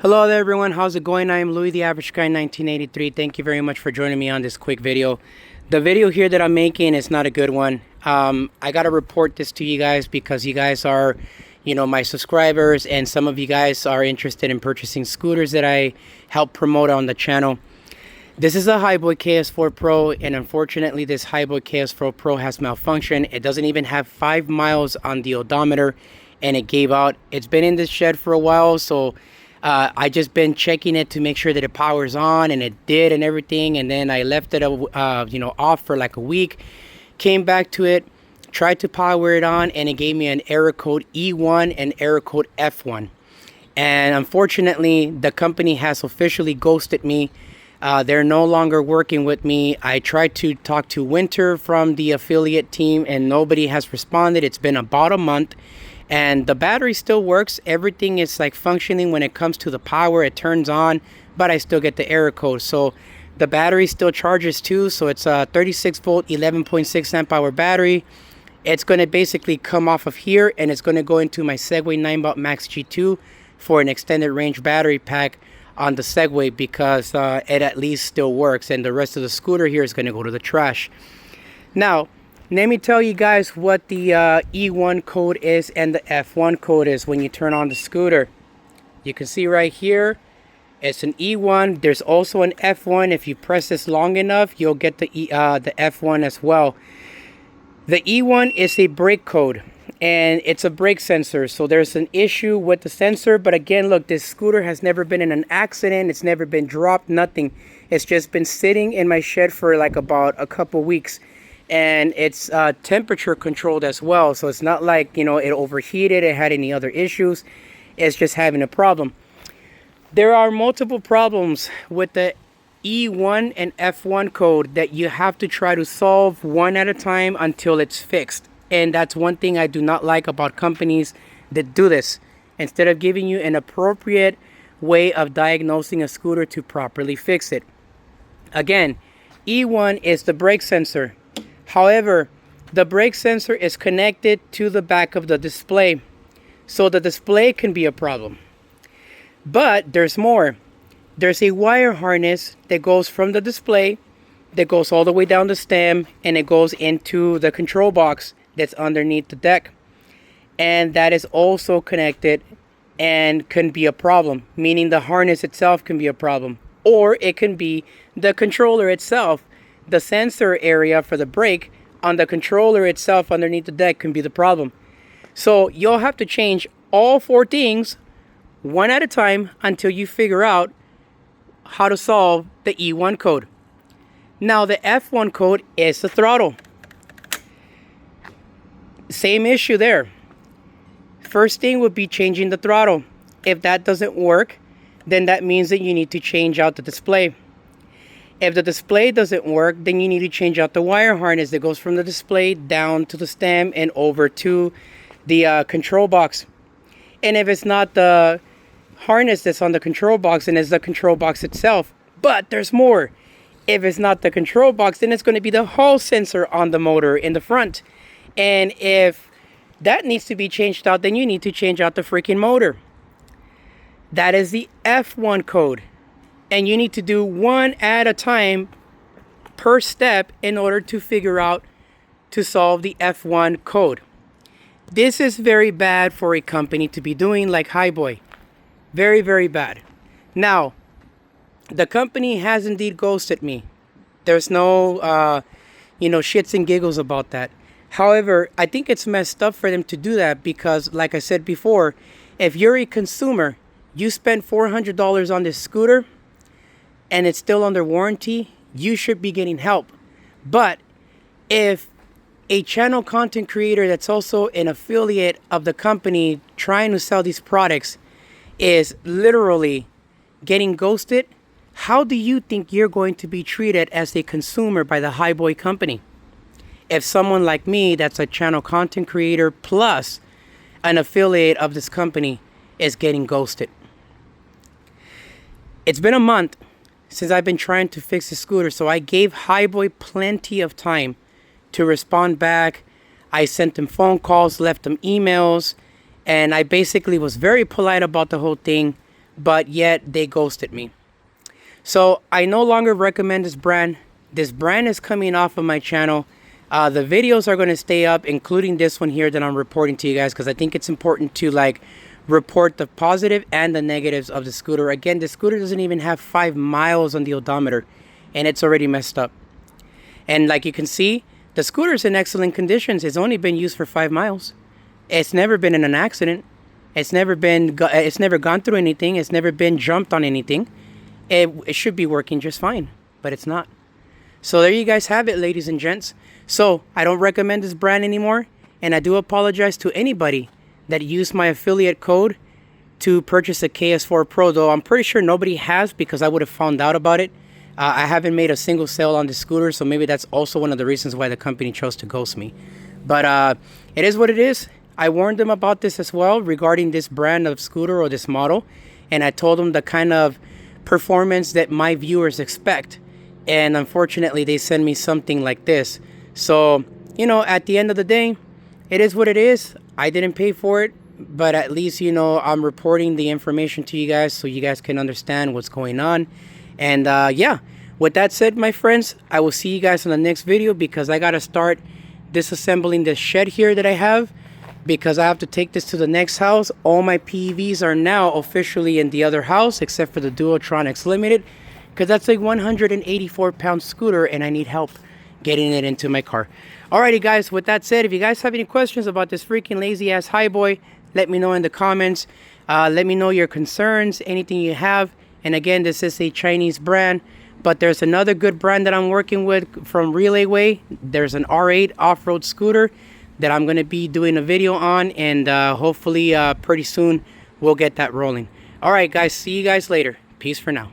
Hello there everyone, how's it going? I am Louis the Average Guy 1983. Thank you very much for joining me on this quick video. The video here that I'm making is not a good one. I gotta report this to you guys because you guys are, my subscribers, and some of you guys are interested in purchasing scooters that I help promote on the channel. This is a Hiboy KS4 Pro, and unfortunately this Hiboy KS4 Pro has malfunction. It doesn't even have 5 miles on the odometer, and it gave out. It's been in this shed for a while, so I just been checking it to make sure that it powers on, and it did and everything. And then I left it off for like a week, came back to it, tried to power it on, and it gave me an error code E1 and error code F1. And unfortunately the company has officially ghosted me. They're no longer working with me. I tried to talk to Winter from the affiliate team and nobody has responded. It's been about a month. And the battery still works. Everything is like functioning when it comes to the power. It turns on, but I still get the error code. So the battery still charges too. So it's a 36 volt, 11.6 amp hour battery. It's going to basically come off of here and it's going to go into my Segway 9-Bot Max G2 for an extended range battery pack on the Segway, because it at least still works. And the rest of the scooter here is going to go to the trash. Now, let me tell you guys what the E1 code is and the F1 code is when you turn on the scooter. You can see right here, it's an E1. There's also an F1. If you press this long enough, you'll get the F1 as well. The E1 is a brake code, and it's a brake sensor. So there's an issue with the sensor. But again, look, this scooter has never been in an accident. It's never been dropped, nothing. It's just been sitting in my shed for like about a couple weeks. And it's temperature controlled as well, so it's not like it overheated, it had any other issues. It's just having a problem. There are multiple problems with the E1 and F1 code that you have to try to solve one at a time until it's fixed. And that's one thing I do not like about companies that do this. Instead of giving you an appropriate way of diagnosing a scooter to properly fix it. Again, E1 is the brake sensor. However, the brake sensor is connected to the back of the display, so the display can be a problem. But there's more. There's a wire harness that goes from the display, that goes all the way down the stem, and it goes into the control box that's underneath the deck. And that is also connected and can be a problem, meaning the harness itself can be a problem. Or it can be the controller itself. The sensor area for the brake on the controller itself underneath the deck can be the problem. So you'll have to change all 4 things one at a time until you figure out how to solve the E1 code. Now the F1 code is the throttle. Same issue there. First thing would be changing the throttle. If that doesn't work, then that means that you need to change out the display. If the display doesn't work, then you need to change out the wire harness that goes from the display down to the stem and over to the control box. And if it's not the harness that's on the control box, then it's the control box itself. But there's more. If it's not the control box, then it's going to be the hall sensor on the motor in the front. And if that needs to be changed out, then you need to change out the freaking motor. That is the F1 code. And you need to do one at a time per step in order to figure out to solve the F1 code. This is very bad for a company to be doing like Hiboy. Very, very bad. Now, the company has indeed ghosted me. There's no, shits and giggles about that. However, I think it's messed up for them to do that because, like I said before, if you're a consumer, you spend $400 on this scooter, and it's still under warranty, you should be getting help. But if a channel content creator that's also an affiliate of the company trying to sell these products is literally getting ghosted, how do you think you're going to be treated as a consumer by the Hiboy company? If someone like me that's a channel content creator plus an affiliate of this company is getting ghosted. It's been a month since I've been trying to fix the scooter, so I gave Hiboy plenty of time to respond back. I sent them phone calls, left them emails, and I basically was very polite about the whole thing. but yet they ghosted me. So I no longer recommend this brand. This brand is coming off of my channel. The videos are going to stay up, including this one here that I'm reporting to you guys, because I think it's important to like report the positive and the negatives of the scooter. Again, the scooter doesn't even have 5 miles on the odometer, and it's already messed up. And like you can see, the scooter's in excellent conditions. It's only been used for 5 miles. It's never been in an accident. It's never gone through anything. It's never been jumped on anything. It should be working just fine, but it's not. So there you guys have it, ladies and gents. So I don't recommend this brand anymore, and I do apologize to anybody that used my affiliate code to purchase a KS4 Pro, though I'm pretty sure nobody has, because I would have found out about it. I haven't made a single sale on the scooter, so maybe that's also one of the reasons why the company chose to ghost me. But it is what it is. I warned them about this as well regarding this brand of scooter or this model, and I told them the kind of performance that my viewers expect, and unfortunately they send me something like this. So, you know, at the end of the day, it is what it is. I didn't pay for it, but at least, you know, I'm reporting the information to you guys so you guys can understand what's going on. And yeah, with that said, my friends, I will see you guys in the next video, because I gotta start disassembling this shed here that I have, because I have to take this to the next house. All my PEVs are now officially in the other house, except for the Duotronics Limited, because that's a 184-pound scooter, and I need help getting it into my car. Alrighty, guys, with that said, if you guys have any questions about this freaking lazy-ass Hiboy, let me know in the comments. Let me know your concerns, anything you have. And again, this is a Chinese brand, but there's another good brand that I'm working with from Relay Way. There's an R8 off-road scooter that I'm going to be doing a video on, and hopefully pretty soon we'll get that rolling. All right, guys, see you guys later. Peace for now.